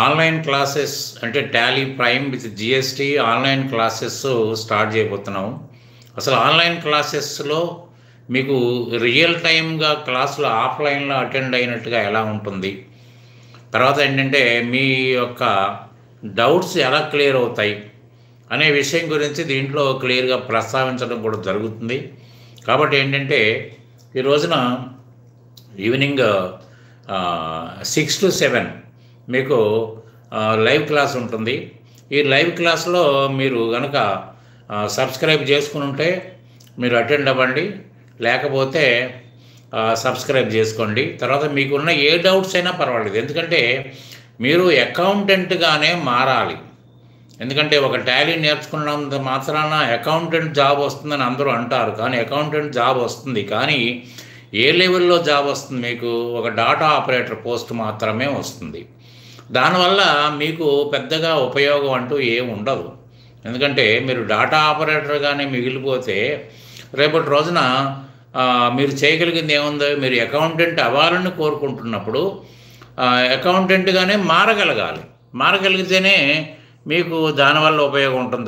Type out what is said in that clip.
Online classes అంటే Tally prime with GST online classes start చేయబోతున్నాము. అసలు ఆన్లైన్ క్లాసెస్లో మీకు రియల్ టైమ్గా క్లాసులు ఆఫ్లైన్లో అటెండ్ అయినట్టుగా ఎలా ఉంటుంది, తర్వాత ఏంటంటే మీ యొక్క డౌట్స్ ఎలా క్లియర్ అవుతాయి అనే విషయం గురించి దీంట్లో క్లియర్గా ప్రస్తావించడం కూడా జరుగుతుంది. కాబట్టి ఏంటంటే ఈ రోజున ఈవినింగ్ 6 to 7 మీకు లైవ్ క్లాస్ ఉంటుంది. ఈ లైవ్ క్లాస్లో మీరు కనుక సబ్స్క్రైబ్ చేసుకుని ఉంటే మీరు అటెండ్ అవ్వండి, లేకపోతే సబ్స్క్రైబ్ చేసుకోండి. తర్వాత మీకున్న ఏ డౌట్స్ అయినా పర్వాలేదు, ఎందుకంటే మీరు అకౌంటెంట్గానే మారాలి. ఎందుకంటే ఒక టాలీ నేర్చుకున్నంత మాత్రాన అకౌంటెంట్ జాబ్ వస్తుందని అందరూ అంటారు, కానీ అకౌంటెంట్ జాబ్ వస్తుంది, కానీ ఏ లెవెల్లో జాబ్ వస్తుంది? మీకు ఒక డాటా ఆపరేటర్ పోస్ట్ మాత్రమే వస్తుంది. దానివల్ల మీకు పెద్దగా ఉపయోగం అంటూ ఏమి ఉండదు. ఎందుకంటే మీరు డాటా ఆపరేటర్గానే మిగిలిపోతే రేపటి రోజున మీరు చేయగలిగింది ఏముందో, మీరు అకౌంటెంట్ అవ్వాలని కోరుకుంటున్నప్పుడు అకౌంటెంట్గానే మారగలగాలి. మారగలిగితేనే మీకు దానివల్ల ఉపయోగం ఉంటుంది.